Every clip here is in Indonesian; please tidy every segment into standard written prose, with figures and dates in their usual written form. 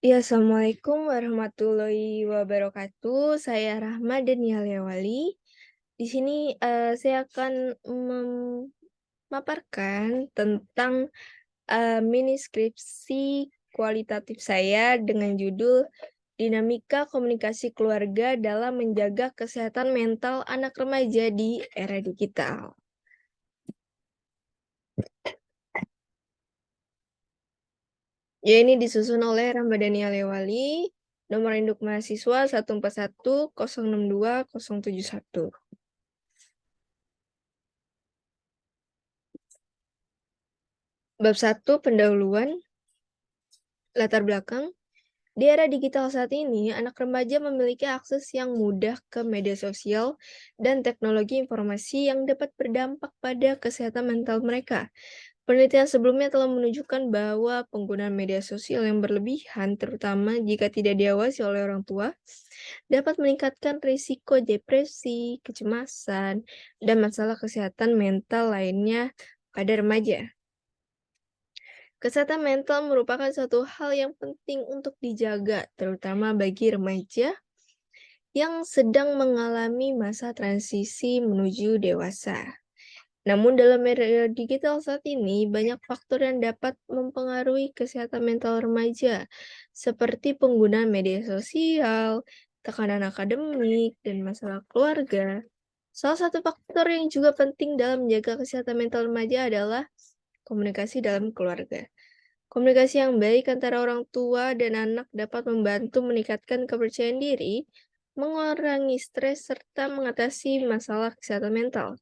Ya, Assalamualaikum warahmatullahi wabarakatuh. Saya Rahma Danialyawali. Di sini saya akan memaparkan tentang mini skripsi kualitatif saya dengan judul Dinamika Komunikasi Keluarga dalam Menjaga Kesehatan Mental Anak Remaja di Era Digital. Ya, ini disusun oleh Ramadhani Alewali, nomor induk mahasiswa 141062071. Bab 1, pendahuluan, latar belakang. Di era digital saat ini, anak remaja memiliki akses yang mudah ke media sosial dan teknologi informasi yang dapat berdampak pada kesehatan mental mereka. Penelitian sebelumnya telah menunjukkan bahwa penggunaan media sosial yang berlebihan, terutama jika tidak diawasi oleh orang tua, dapat meningkatkan risiko depresi, kecemasan, dan masalah kesehatan mental lainnya pada remaja. Kesehatan mental merupakan suatu hal yang penting untuk dijaga, terutama bagi remaja yang sedang mengalami masa transisi menuju dewasa. Namun dalam era digital saat ini, banyak faktor yang dapat mempengaruhi kesehatan mental remaja, seperti penggunaan media sosial, tekanan akademik, dan masalah keluarga. Salah satu faktor yang juga penting dalam menjaga kesehatan mental remaja adalah komunikasi dalam keluarga. Komunikasi yang baik antara orang tua dan anak dapat membantu meningkatkan kepercayaan diri, mengurangi stres, serta mengatasi masalah kesehatan mental.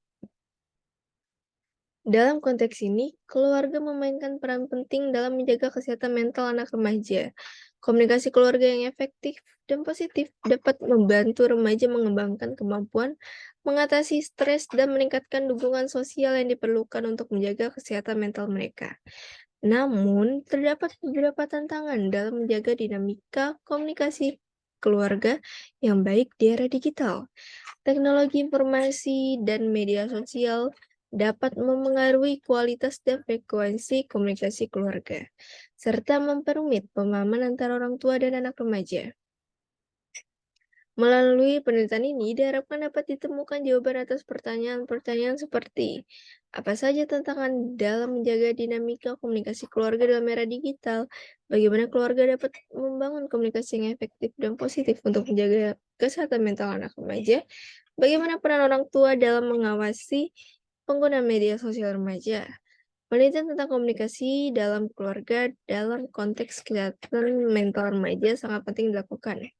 Dalam konteks ini, keluarga memainkan peran penting dalam menjaga kesehatan mental anak remaja. Komunikasi keluarga yang efektif dan positif dapat membantu remaja mengembangkan kemampuan mengatasi stres dan meningkatkan dukungan sosial yang diperlukan untuk menjaga kesehatan mental mereka. Namun, terdapat beberapa tantangan dalam menjaga dinamika komunikasi keluarga yang baik di era digital. Teknologi informasi dan media sosial dapat memengaruhi kualitas dan frekuensi komunikasi keluarga, serta memperumit pemahaman antara orang tua dan anak remaja. Melalui penelitian ini, diharapkan dapat ditemukan jawaban atas pertanyaan-pertanyaan seperti apa saja tantangan dalam menjaga dinamika komunikasi keluarga dalam era digital, bagaimana keluarga dapat membangun komunikasi yang efektif dan positif untuk menjaga kesehatan mental anak remaja, bagaimana peran orang tua dalam mengawasi pengguna media sosial remaja. Penelitian tentang komunikasi dalam keluarga dalam konteks kesehatan mental remaja sangat penting dilakukan,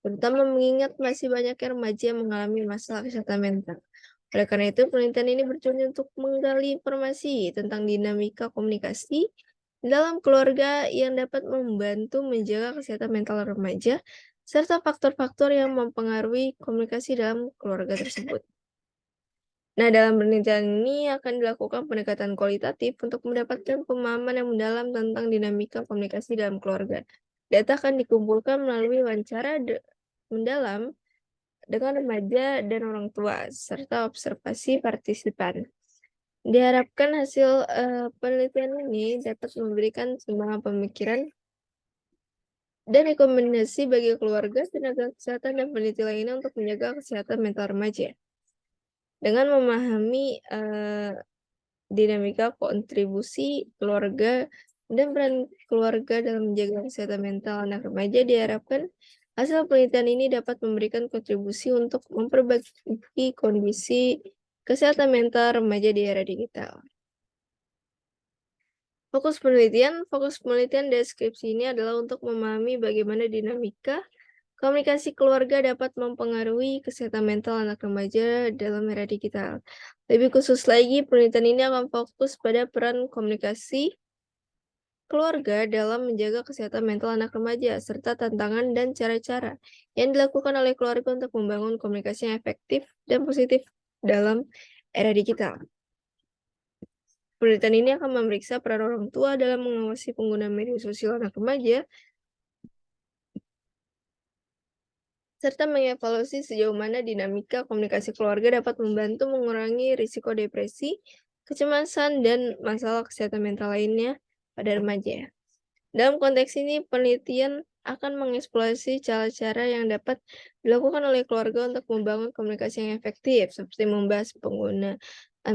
terutama mengingat masih banyak remaja yang mengalami masalah kesehatan mental. Oleh karena itu, penelitian ini bertujuan untuk menggali informasi tentang dinamika komunikasi dalam keluarga yang dapat membantu menjaga kesehatan mental remaja, serta faktor-faktor yang mempengaruhi komunikasi dalam keluarga tersebut. Nah, dalam penelitian ini akan dilakukan pendekatan kualitatif untuk mendapatkan pemahaman yang mendalam tentang dinamika komunikasi dalam keluarga. Data akan dikumpulkan melalui wawancara mendalam dengan remaja dan orang tua, serta observasi partisipan. Diharapkan hasil penelitian ini dapat memberikan semangat pemikiran dan rekomendasi bagi keluarga, tenaga kesehatan, dan peneliti lainnya untuk menjaga kesehatan mental remaja. Dengan memahami dinamika kontribusi keluarga dan peran keluarga dalam menjaga kesehatan mental anak remaja, diharapkan hasil penelitian ini dapat memberikan kontribusi untuk memperbaiki kondisi kesehatan mental remaja di era digital. Fokus penelitian deskripsi ini adalah untuk memahami bagaimana dinamika komunikasi keluarga dapat mempengaruhi kesehatan mental anak remaja dalam era digital. Lebih khusus lagi, penelitian ini akan fokus pada peran komunikasi keluarga dalam menjaga kesehatan mental anak remaja, serta tantangan dan cara-cara yang dilakukan oleh keluarga untuk membangun komunikasi yang efektif dan positif dalam era digital. Penelitian ini akan memeriksa peran orang tua dalam mengawasi penggunaan media sosial anak remaja, serta mengevaluasi sejauh mana dinamika komunikasi keluarga dapat membantu mengurangi risiko depresi, kecemasan, dan masalah kesehatan mental lainnya pada remaja. Dalam konteks ini, penelitian akan mengeksplorasi cara-cara yang dapat dilakukan oleh keluarga untuk membangun komunikasi yang efektif, seperti membahas penggunaan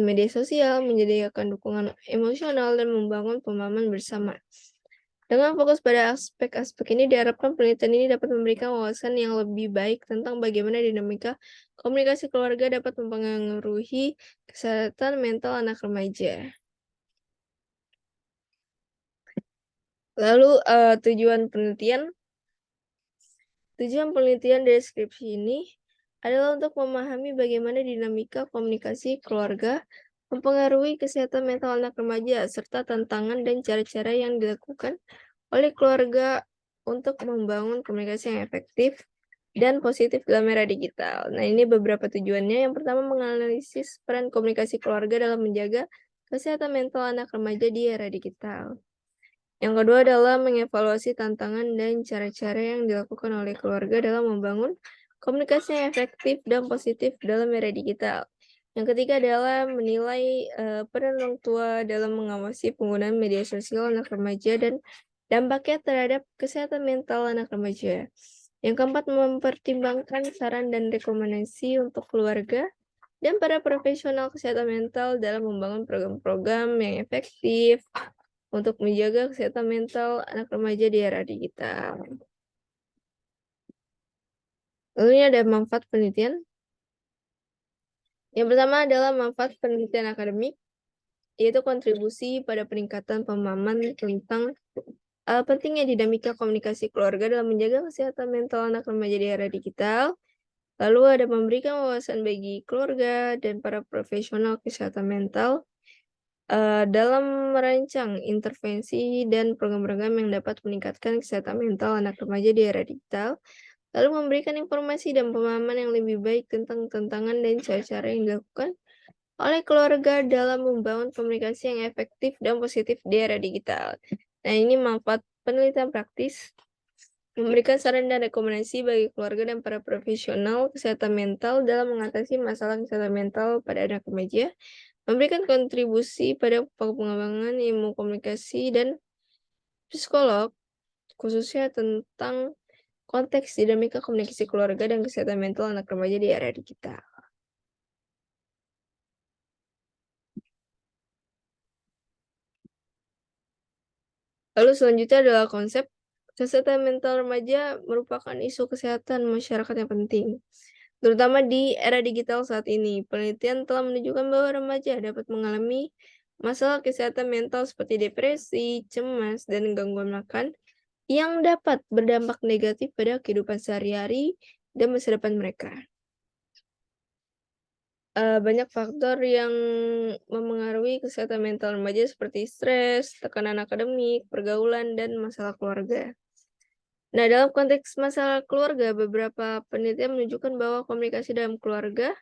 media sosial, menyediakan dukungan emosional, dan membangun pemahaman bersama. Dengan fokus pada aspek-aspek ini, diharapkan penelitian ini dapat memberikan wawasan yang lebih baik tentang bagaimana dinamika komunikasi keluarga dapat mempengaruhi kesehatan mental anak remaja. Lalu, tujuan penelitian deskripsi ini adalah untuk memahami bagaimana dinamika komunikasi keluarga mempengaruhi kesehatan mental anak remaja, serta tantangan dan cara-cara yang dilakukan oleh keluarga untuk membangun komunikasi yang efektif dan positif dalam era digital. Nah, ini beberapa tujuannya. Yang pertama, menganalisis peran komunikasi keluarga dalam menjaga kesehatan mental anak remaja di era digital. Yang kedua adalah mengevaluasi tantangan dan cara-cara yang dilakukan oleh keluarga dalam membangun komunikasi yang efektif dan positif dalam era digital. Yang ketiga adalah menilai peran orang tua dalam mengawasi penggunaan media sosial anak remaja dan dampaknya terhadap kesehatan mental anak remaja. Yang keempat, mempertimbangkan saran dan rekomendasi untuk keluarga dan para profesional kesehatan mental dalam membangun program-program yang efektif untuk menjaga kesehatan mental anak remaja di era digital. Lalu ini ada manfaat penelitian. Yang pertama adalah manfaat penelitian akademik, yaitu kontribusi pada peningkatan pemahaman tentang pentingnya dinamika komunikasi keluarga dalam menjaga kesehatan mental anak remaja di era digital. Lalu ada memberikan wawasan bagi keluarga dan para profesional kesehatan mental dalam merancang intervensi dan program-program yang dapat meningkatkan kesehatan mental anak remaja di era digital, lalu memberikan informasi dan pemahaman yang lebih baik tentang tantangan dan cara-cara yang dilakukan oleh keluarga dalam membangun komunikasi yang efektif dan positif di era digital. Nah, ini manfaat penelitian praktis, memberikan saran dan rekomendasi bagi keluarga dan para profesional kesehatan mental dalam mengatasi masalah kesehatan mental pada anak remaja, memberikan kontribusi pada pengembangan ilmu komunikasi dan psikolog, khususnya tentang konteks dinamika komunikasi keluarga dan kesehatan mental anak remaja di era digital. Lalu selanjutnya adalah konsep kesehatan mental remaja merupakan isu kesehatan masyarakat yang penting, terutama di era digital saat ini. Penelitian telah menunjukkan bahwa remaja dapat mengalami masalah kesehatan mental seperti depresi, cemas, dan gangguan makan yang dapat berdampak negatif pada kehidupan sehari-hari dan masa depan mereka. Banyak faktor yang memengaruhi kesehatan mental remaja seperti stres, tekanan akademik, pergaulan, dan masalah keluarga. Nah, dalam konteks masalah keluarga, beberapa penelitian menunjukkan bahwa komunikasi dalam keluarga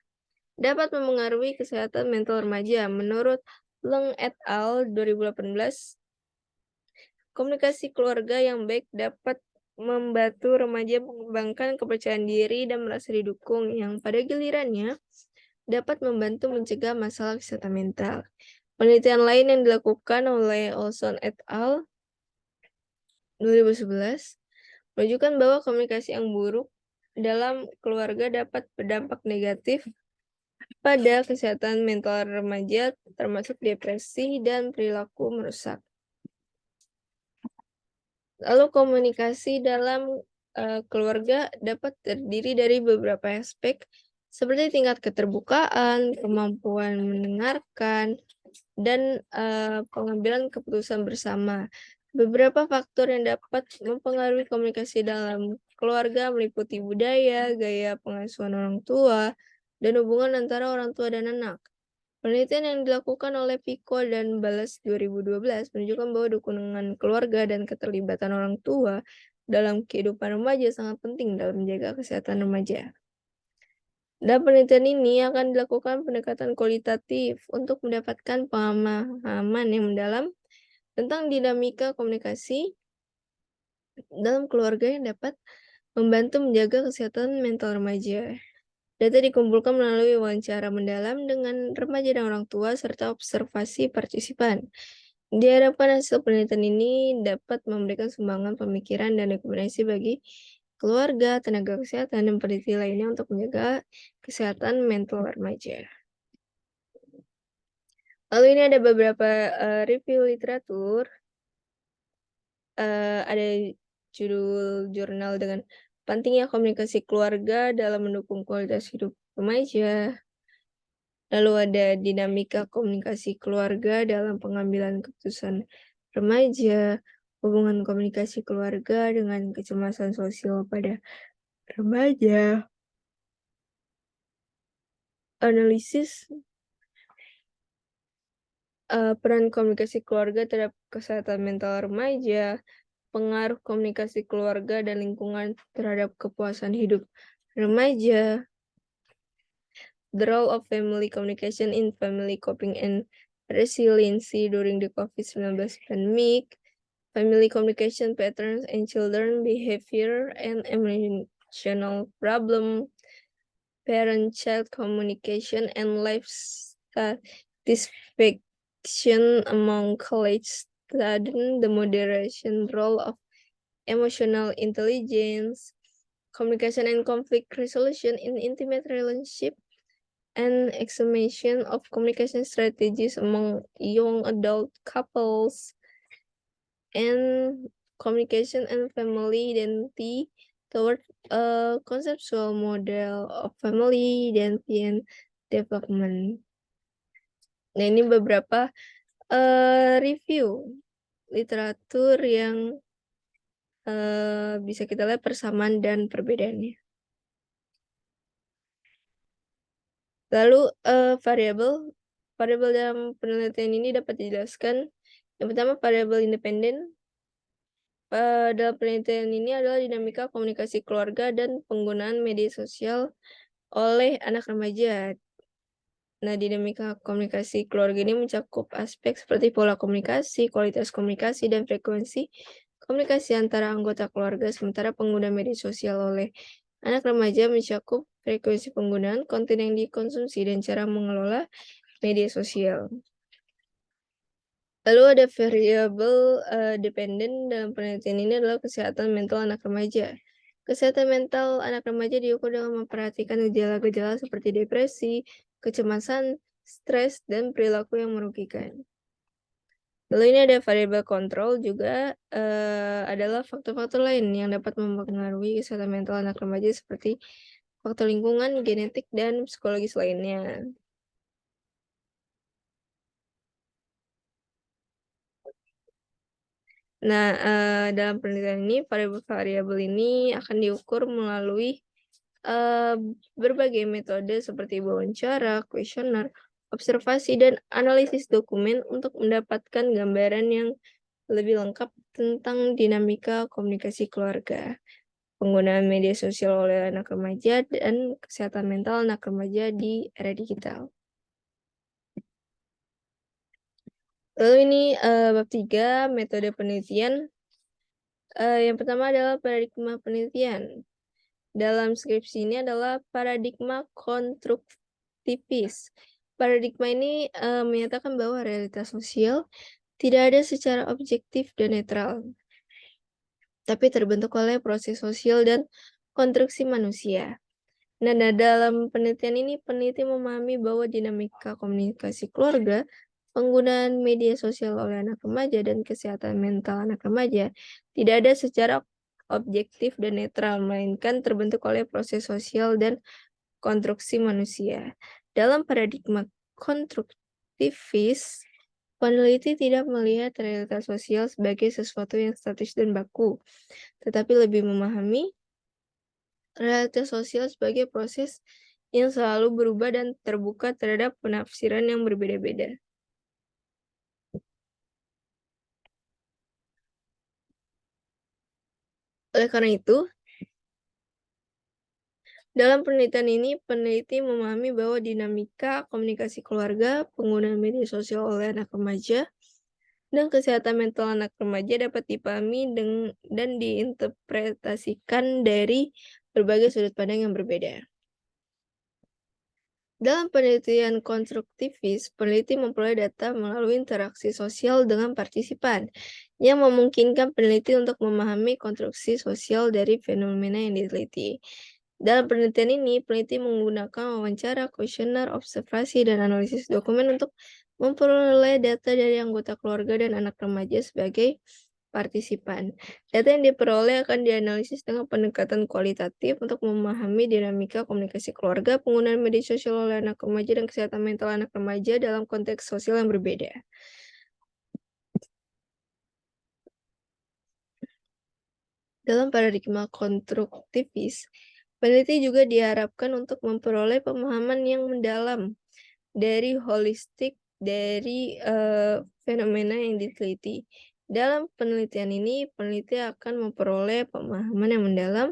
dapat memengaruhi kesehatan mental remaja. Menurut Leng et al. 2018, komunikasi keluarga yang baik dapat membantu remaja mengembangkan kepercayaan diri dan merasa didukung, yang pada gilirannya dapat membantu mencegah masalah kesehatan mental. Penelitian lain yang dilakukan oleh Olson et al. 2011 menunjukkan bahwa komunikasi yang buruk dalam keluarga dapat berdampak negatif pada kesehatan mental remaja, termasuk depresi dan perilaku merusak. Lalu komunikasi dalam keluarga dapat terdiri dari beberapa aspek, seperti tingkat keterbukaan, kemampuan mendengarkan, dan pengambilan keputusan bersama. Beberapa faktor yang dapat mempengaruhi komunikasi dalam keluarga meliputi budaya, gaya pengasuhan orang tua, dan hubungan antara orang tua dan anak. Penelitian yang dilakukan oleh Pico dan Balas 2012 menunjukkan bahwa dukungan keluarga dan keterlibatan orang tua dalam kehidupan remaja sangat penting dalam menjaga kesehatan remaja. Dan penelitian ini akan dilakukan pendekatan kualitatif untuk mendapatkan pemahaman yang mendalam tentang dinamika komunikasi dalam keluarga yang dapat membantu menjaga kesehatan mental remaja. Data dikumpulkan melalui wawancara mendalam dengan remaja dan orang tua serta observasi partisipan. Diharapkan hasil penelitian ini dapat memberikan sumbangan pemikiran dan rekomendasi bagi keluarga, tenaga kesehatan, dan peneliti lainnya untuk menjaga kesehatan mental remaja. Lalu ini ada beberapa review literatur. Ada judul jurnal dengan pentingnya komunikasi keluarga dalam mendukung kualitas hidup remaja. Lalu ada dinamika komunikasi keluarga dalam pengambilan keputusan remaja, hubungan komunikasi keluarga dengan kecemasan sosial pada remaja, analisis peran komunikasi keluarga terhadap kesehatan mental remaja, pengaruh komunikasi keluarga dan lingkungan terhadap kepuasan hidup remaja, the role of family communication in family coping and resiliency during the COVID-19 pandemic, family communication patterns and children behavior and emotional problem, parent-child communication and life satisfaction among college students, the moderation role of emotional intelligence, communication and conflict resolution in intimate relationship, and examination of communication strategies among young adult couples, and communication and family identity toward a conceptual model of family identity and development. Nah, ini beberapa review literatur yang bisa kita lihat persamaan dan perbedaannya. Lalu variabel dalam penelitian ini dapat dijelaskan. Yang pertama variabel independen. Dalam penelitian ini adalah dinamika komunikasi keluarga dan penggunaan media sosial oleh anak remaja. Nah, dinamika komunikasi keluarga ini mencakup aspek seperti pola komunikasi, kualitas komunikasi, dan frekuensi komunikasi antara anggota keluarga, sementara pengguna media sosial oleh anak remaja mencakup frekuensi penggunaan, konten yang dikonsumsi, dan cara mengelola media sosial. Lalu ada variabel dependen dalam penelitian ini adalah kesehatan mental anak remaja. Kesehatan mental anak remaja diukur dengan memperhatikan gejala-gejala seperti depresi, kecemasan, stres, dan perilaku yang merugikan. Lalu ini ada variabel kontrol juga adalah faktor-faktor lain yang dapat mempengaruhi kesehatan mental anak remaja seperti faktor lingkungan, genetik, dan psikologis lainnya. Nah, dalam penelitian ini variabel-variabel ini akan diukur melalui berbagai metode seperti wawancara, kuesioner, observasi, dan analisis dokumen untuk mendapatkan gambaran yang lebih lengkap tentang dinamika komunikasi keluarga, penggunaan media sosial oleh anak remaja, dan kesehatan mental anak remaja di era digital. Lalu ini bab 3, metode penelitian. Yang pertama adalah paradigma penelitian. Dalam skripsi ini adalah paradigma konstruktivis. Paradigma ini menyatakan bahwa realitas sosial tidak ada secara objektif dan netral, tapi terbentuk oleh proses sosial dan konstruksi manusia. Nah, dalam penelitian ini, peneliti memahami bahwa dinamika komunikasi keluarga, penggunaan media sosial oleh anak remaja, dan kesehatan mental anak remaja tidak ada secara objektif dan netral, melainkan terbentuk oleh proses sosial dan konstruksi manusia. Dalam paradigma konstruktivis, peneliti tidak melihat realitas sosial sebagai sesuatu yang statis dan baku, tetapi lebih memahami realitas sosial sebagai proses yang selalu berubah dan terbuka terhadap penafsiran yang berbeda-beda. Oleh karena itu, dalam penelitian ini, peneliti memahami bahwa dinamika komunikasi keluarga, penggunaan media sosial oleh anak remaja, dan kesehatan mental anak remaja dapat dipahami dan diinterpretasikan dari berbagai sudut pandang yang berbeda. Dalam penelitian konstruktivis, peneliti memperoleh data melalui interaksi sosial dengan partisipan, yang memungkinkan peneliti untuk memahami konstruksi sosial dari fenomena yang diteliti. Dalam penelitian ini, peneliti menggunakan wawancara, kuesioner, observasi, dan analisis dokumen untuk memperoleh data dari anggota keluarga dan anak remaja sebagai partisipan. Data yang diperoleh akan dianalisis dengan pendekatan kualitatif untuk memahami dinamika komunikasi keluarga, penggunaan media sosial oleh anak remaja, dan kesehatan mental anak remaja dalam konteks sosial yang berbeda. Dalam paradigma konstruktivis, peneliti juga diharapkan untuk memperoleh pemahaman yang mendalam dari holistik dari fenomena yang diteliti. Dalam penelitian ini, peneliti akan memperoleh pemahaman yang mendalam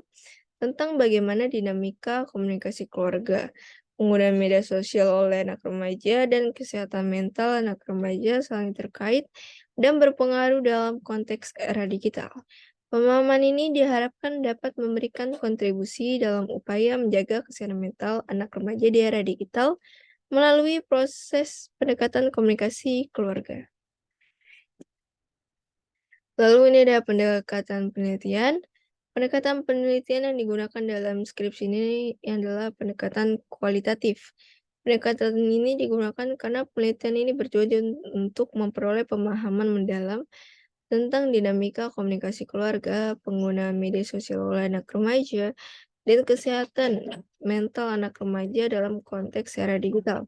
tentang bagaimana dinamika komunikasi keluarga, penggunaan media sosial oleh anak remaja, dan kesehatan mental anak remaja saling terkait dan berpengaruh dalam konteks era digital. Pemahaman ini diharapkan dapat memberikan kontribusi dalam upaya menjaga kesehatan mental anak remaja di era digital melalui proses pendekatan komunikasi keluarga. Lalu ini ada pendekatan penelitian. Pendekatan penelitian yang digunakan dalam skripsi ini adalah pendekatan kualitatif. Pendekatan ini digunakan karena penelitian ini bertujuan untuk memperoleh pemahaman mendalam tentang dinamika komunikasi keluarga, penggunaan media sosial oleh anak remaja, dan kesehatan mental anak remaja dalam konteks era digital,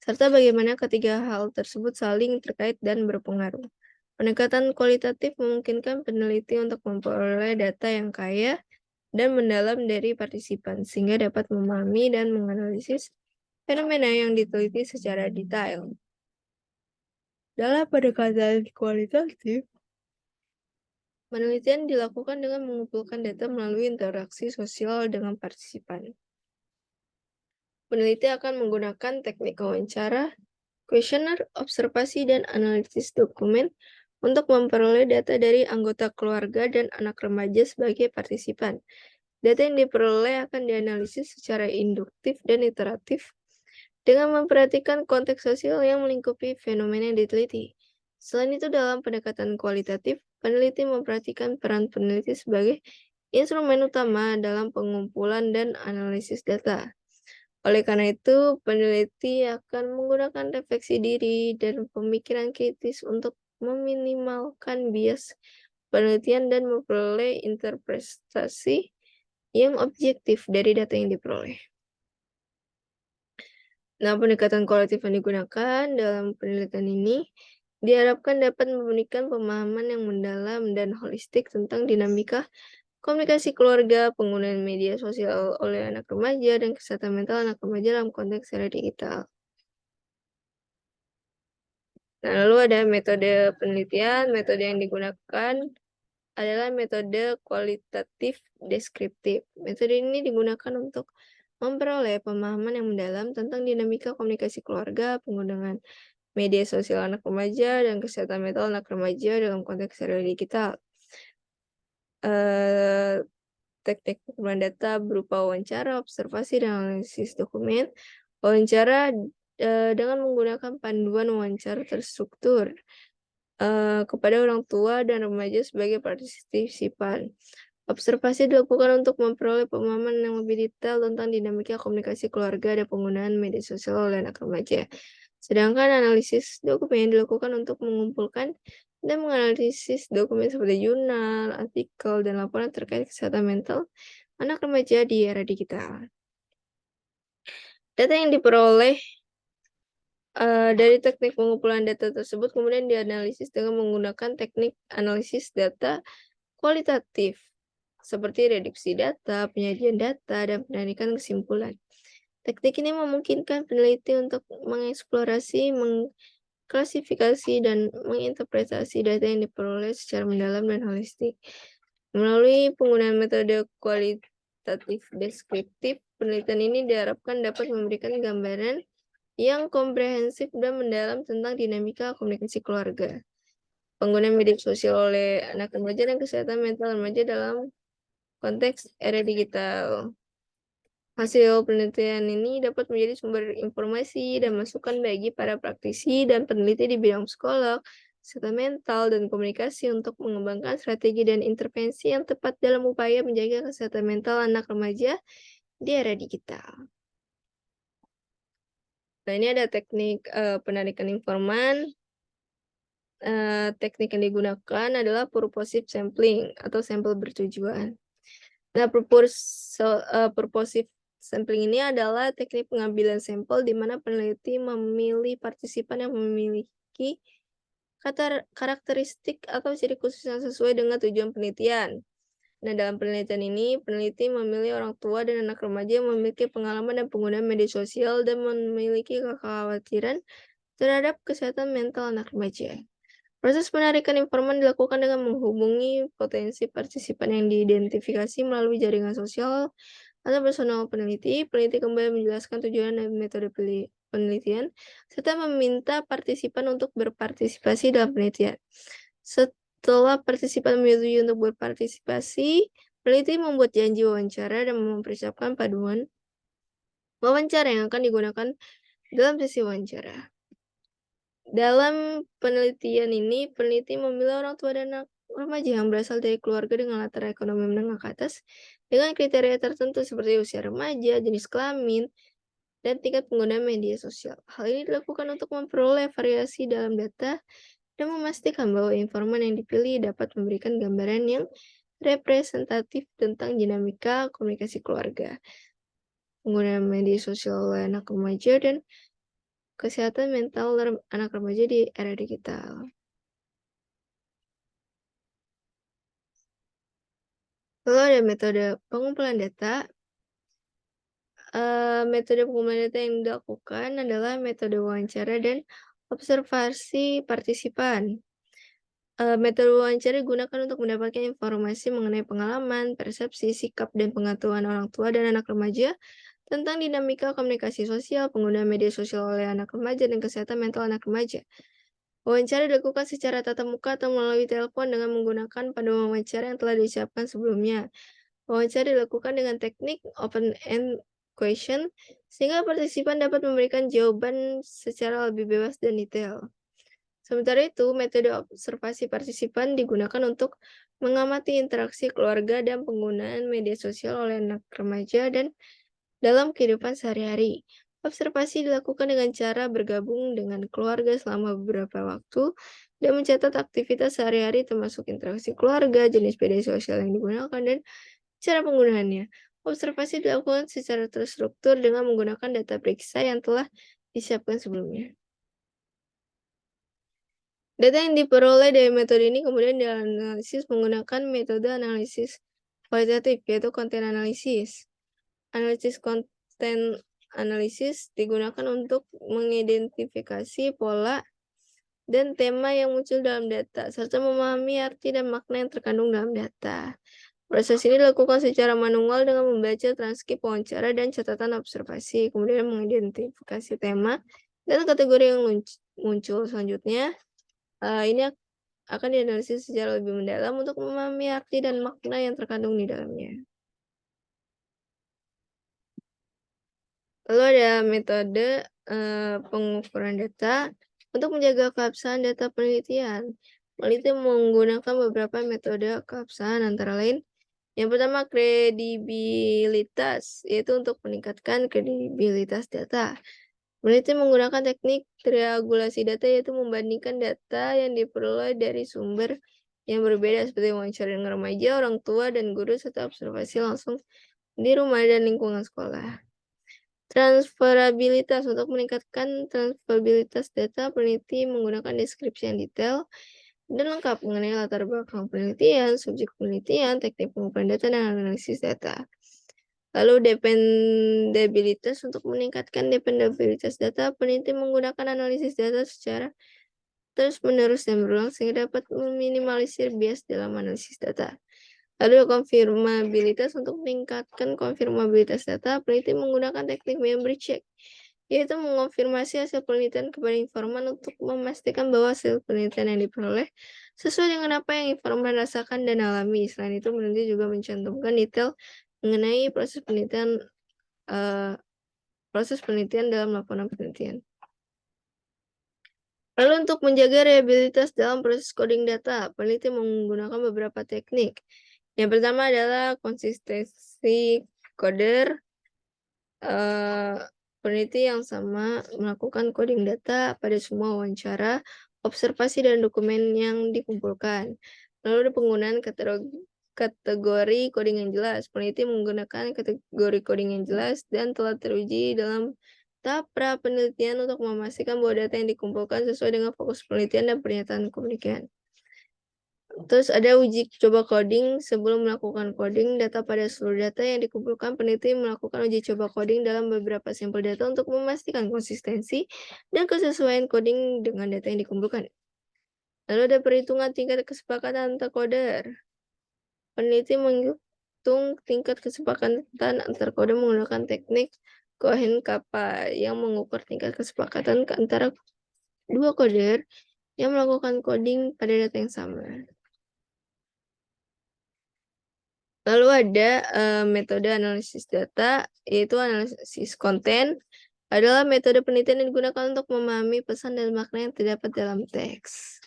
serta bagaimana ketiga hal tersebut saling terkait dan berpengaruh. Pendekatan kualitatif memungkinkan peneliti untuk memperoleh data yang kaya dan mendalam dari partisipan, sehingga dapat memahami dan menganalisis fenomena yang diteliti secara detail. Dalam pendekatan kualitatif, penelitian dilakukan dengan mengumpulkan data melalui interaksi sosial dengan partisipan. Peneliti akan menggunakan teknik wawancara, kuesioner, observasi, dan analisis dokumen untuk memperoleh data dari anggota keluarga dan anak remaja sebagai partisipan. Data yang diperoleh akan dianalisis secara induktif dan iteratif dengan memperhatikan konteks sosial yang melingkupi fenomena yang diteliti. Selain itu, dalam pendekatan kualitatif, peneliti memperhatikan peran peneliti sebagai instrumen utama dalam pengumpulan dan analisis data. Oleh karena itu, peneliti akan menggunakan refleksi diri dan pemikiran kritis untuk meminimalkan bias penelitian dan memperoleh interpretasi yang objektif dari data yang diperoleh. Nah, pendekatan kualitatif yang digunakan dalam penelitian ini diharapkan dapat memberikan pemahaman yang mendalam dan holistik tentang dinamika komunikasi keluarga, penggunaan media sosial oleh anak remaja, dan kesehatan mental anak remaja dalam konteks era digital. Nah, lalu ada metode penelitian. Metode yang digunakan adalah metode kualitatif deskriptif. Metode ini digunakan untuk memperoleh pemahaman yang mendalam tentang dinamika komunikasi keluarga, penggunaan media sosial anak remaja, dan kesehatan mental anak remaja dalam konteks era digital. Eh, Teknik pengumpulan data berupa wawancara, observasi, dan analisis dokumen. Wawancara dengan menggunakan panduan wawancara terstruktur kepada orang tua dan remaja sebagai partisipan. Observasi dilakukan untuk memperoleh pemahaman yang lebih detail tentang dinamika komunikasi keluarga dan penggunaan media sosial oleh anak remaja. Sedangkan analisis dokumen dilakukan untuk mengumpulkan dan menganalisis dokumen seperti jurnal, artikel, dan laporan terkait kesehatan mental anak remaja di era digital. Data yang diperoleh dari teknik pengumpulan data tersebut kemudian dianalisis dengan menggunakan teknik analisis data kualitatif, seperti reduksi data, penyajian data, dan penarikan kesimpulan. Teknik ini memungkinkan peneliti untuk mengeksplorasi, mengklasifikasi, dan menginterpretasi data yang diperoleh secara mendalam dan holistik. Melalui penggunaan metode kualitatif deskriptif, penelitian ini diharapkan dapat memberikan gambaran yang komprehensif dan mendalam tentang dinamika komunikasi keluarga, penggunaan media sosial oleh anak remaja, dan kesehatan mental remaja dalam konteks era digital. Hasil penelitian ini dapat menjadi sumber informasi dan masukan bagi para praktisi dan peneliti di bidang psikolog, kesehatan mental, dan komunikasi untuk mengembangkan strategi dan intervensi yang tepat dalam upaya menjaga kesehatan mental anak remaja di era digital. Nah, ini ada teknik penarikan informan. Teknik yang digunakan adalah purposive sampling atau sampel bertujuan. Nah, purposive sampling ini adalah teknik pengambilan sampel di mana peneliti memilih partisipan yang memiliki karakteristik atau ciri khusus yang sesuai dengan tujuan penelitian. Nah, dalam penelitian ini, peneliti memilih orang tua dan anak remaja yang memiliki pengalaman dan penggunaan media sosial dan memiliki kekhawatiran terhadap kesehatan mental anak remaja. Proses penarikan informan dilakukan dengan menghubungi potensi partisipan yang diidentifikasi melalui jaringan sosial atau personal peneliti. Peneliti kembali menjelaskan tujuan dan metode penelitian, serta meminta partisipan untuk berpartisipasi dalam penelitian. Setelah partisipan menyetujui untuk berpartisipasi, peneliti membuat janji wawancara dan mempersiapkan paduan wawancara yang akan digunakan dalam sesi wawancara. Dalam penelitian ini, peneliti memilih orang tua dan anak remaja yang berasal dari keluarga dengan latar ekonomi menengah ke atas dengan kriteria tertentu seperti usia remaja, jenis kelamin, dan tingkat penggunaan media sosial. Hal ini dilakukan untuk memperoleh variasi dalam data dan memastikan bahwa informan yang dipilih dapat memberikan gambaran yang representatif tentang dinamika komunikasi keluarga, penggunaan media sosial oleh anak remaja, dan kesehatan mental anak remaja di era digital. Lalu ada metode pengumpulan data. Metode pengumpulan data yang dilakukan adalah metode wawancara dan observasi partisipan. Metode wawancara digunakan untuk mendapatkan informasi mengenai pengalaman, persepsi, sikap, dan pengetahuan orang tua dan anak remaja tentang dinamika komunikasi sosial, penggunaan media sosial oleh anak remaja, dan kesehatan mental anak remaja. Wawancara dilakukan secara tatap muka atau melalui telepon dengan menggunakan panduan wawancara yang telah disiapkan sebelumnya. Wawancara dilakukan dengan teknik open-end question, sehingga partisipan dapat memberikan jawaban secara lebih bebas dan detail. Sementara itu, metode observasi partisipan digunakan untuk mengamati interaksi keluarga dan penggunaan media sosial oleh anak remaja dan dalam kehidupan sehari-hari. Observasi dilakukan dengan cara bergabung dengan keluarga selama beberapa waktu dan mencatat aktivitas sehari-hari termasuk interaksi keluarga, jenis media sosial yang digunakan, dan cara penggunaannya. Observasi dilakukan secara terstruktur dengan menggunakan data periksa yang telah disiapkan sebelumnya. Data yang diperoleh dari metode ini kemudian dianalisis menggunakan metode analisis kualitatif, yaitu konten analisis. Analisis konten analisis digunakan untuk mengidentifikasi pola dan tema yang muncul dalam data, serta memahami arti dan makna yang terkandung dalam data. Proses ini dilakukan secara manual dengan membaca transkrip wawancara dan catatan observasi, kemudian mengidentifikasi tema dan kategori yang muncul selanjutnya. Ini akan dianalisis secara lebih mendalam untuk memahami arti dan makna yang terkandung di dalamnya. Lalu ada metode pengukuran data untuk menjaga keabsahan data penelitian. Peneliti menggunakan beberapa metode keabsahan antara lain. Yang pertama, kredibilitas, yaitu untuk meningkatkan kredibilitas data. Peneliti menggunakan teknik triangulasi data, yaitu membandingkan data yang diperoleh dari sumber yang berbeda seperti wawancara dengan remaja, orang tua, dan guru, serta observasi langsung di rumah dan lingkungan sekolah. Transferabilitas, untuk meningkatkan transferabilitas data, peneliti menggunakan deskripsi yang detail dan lengkap mengenai latar belakang penelitian, subjek penelitian, teknik pengumpulan data, dan analisis data. Lalu dependabilitas, untuk meningkatkan dependabilitas data, peneliti menggunakan analisis data secara terus-menerus dan berulang sehingga dapat meminimalisir bias dalam analisis data. Lalu konfirmabilitas, untuk meningkatkan konfirmabilitas data, peneliti menggunakan teknik memory check, yaitu mengonfirmasi hasil penelitian kepada informan untuk memastikan bahwa hasil penelitian yang diperoleh sesuai dengan apa yang informan rasakan dan alami. Selain itu, peneliti juga mencantumkan detail mengenai proses penelitian proses penelitian dalam laporan penelitian. Lalu untuk menjaga reliabilitas dalam proses coding data, peneliti menggunakan beberapa teknik. Yang pertama adalah konsistensi coder. Peneliti yang sama melakukan coding data pada semua wawancara, observasi, dan dokumen yang dikumpulkan. Lalu ada penggunaan kategori coding yang jelas. Peneliti menggunakan kategori coding yang jelas dan telah teruji dalam tahap pra-penelitian untuk memastikan bahwa data yang dikumpulkan sesuai dengan fokus penelitian dan pernyataan komunikan. Terus ada uji coba coding. Sebelum melakukan coding data pada seluruh data yang dikumpulkan, peneliti melakukan uji coba coding dalam beberapa sampel data untuk memastikan konsistensi dan kesesuaian coding dengan data yang dikumpulkan. Lalu ada perhitungan tingkat kesepakatan antar coder. Peneliti menghitung tingkat kesepakatan antar coder menggunakan teknik Cohen-Kappa yang mengukur tingkat kesepakatan antara dua coder yang melakukan coding pada data yang sama. Lalu ada metode analisis data, yaitu analisis konten, adalah metode penelitian yang digunakan untuk memahami pesan dan makna yang terdapat dalam teks.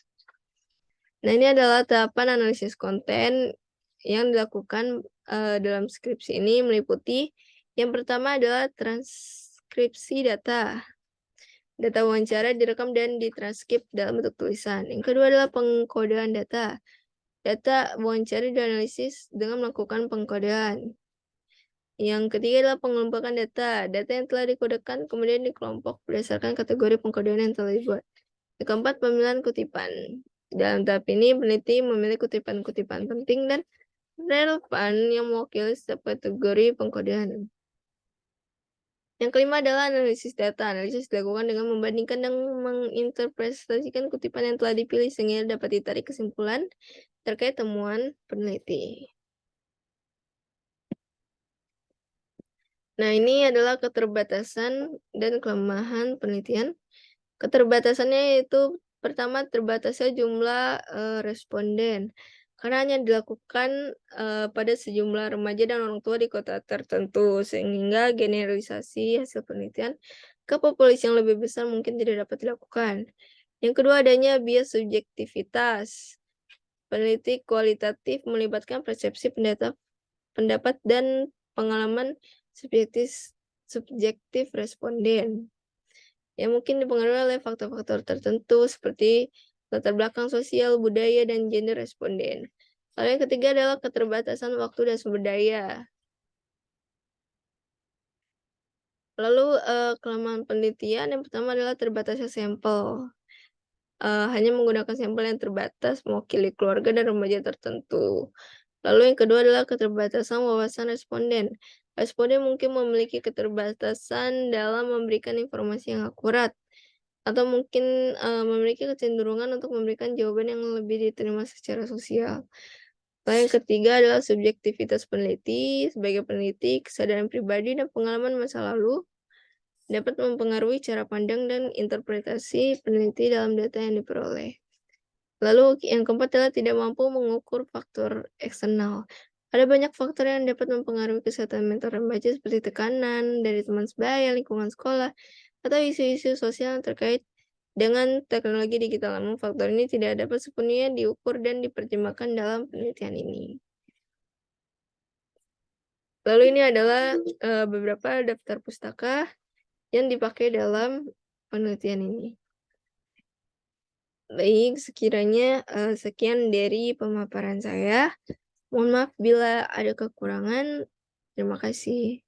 Nah, ini adalah tahapan analisis konten yang dilakukan dalam skripsi ini meliputi yang pertama adalah transkripsi data. Data wawancara direkam dan ditranskrip dalam bentuk tulisan. Yang kedua adalah pengkodean data. Data wawancara dianalisis dengan melakukan pengkodean. Yang ketiga adalah pengelompokan data. Data yang telah dikodekan kemudian dikelompok berdasarkan kategori pengkodean yang telah dibuat. Yang keempat, pemilihan kutipan. Dalam tahap ini, peneliti memilih kutipan-kutipan penting dan relevan yang mewakili setiap kategori pengkodean. Yang kelima adalah analisis data. Analisis dilakukan dengan membandingkan dan menginterpretasikan kutipan yang telah dipilih sehingga dapat ditarik kesimpulan terkait temuan peneliti. Nah, ini adalah keterbatasan dan kelemahan penelitian. Keterbatasannya yaitu pertama, terbatasnya jumlah responden. Karena hanya dilakukan pada sejumlah remaja dan orang tua di kota tertentu, sehingga generalisasi hasil penelitian ke populasi yang lebih besar mungkin tidak dapat dilakukan. Yang kedua, adanya bias subjektivitas. Peneliti kualitatif melibatkan persepsi pendapat dan pengalaman subjektif responden yang mungkin dipengaruhi oleh faktor-faktor tertentu seperti latar belakang sosial, budaya, dan gender responden. Lalu yang ketiga adalah keterbatasan waktu dan sumber daya. Lalu kelemahan penelitian yang pertama adalah terbatasnya sampel. Hanya menggunakan sampel yang terbatas mewakili keluarga dan remaja tertentu. Lalu yang kedua adalah keterbatasan wawasan responden. Responden mungkin memiliki keterbatasan dalam memberikan informasi yang akurat, atau mungkin memiliki kecenderungan untuk memberikan jawaban yang lebih diterima secara sosial. Lalu yang ketiga adalah subjektivitas peneliti. Sebagai peneliti, kesadaran pribadi dan pengalaman masa lalu dapat mempengaruhi cara pandang dan interpretasi peneliti dalam data yang diperoleh. Lalu yang keempat adalah tidak mampu mengukur faktor eksternal. Ada banyak faktor yang dapat mempengaruhi kesehatan mental remaja seperti tekanan dari teman sebaya, lingkungan sekolah, atau isu-isu sosial yang terkait dengan teknologi digital. Namun faktor ini tidak dapat sepenuhnya diukur dan dipertimbangkan dalam penelitian ini. Lalu ini adalah beberapa daftar pustaka yang dipakai dalam penelitian ini. Baik, sekiranya sekian dari pemaparan saya. Mohon maaf bila ada kekurangan. Terima kasih.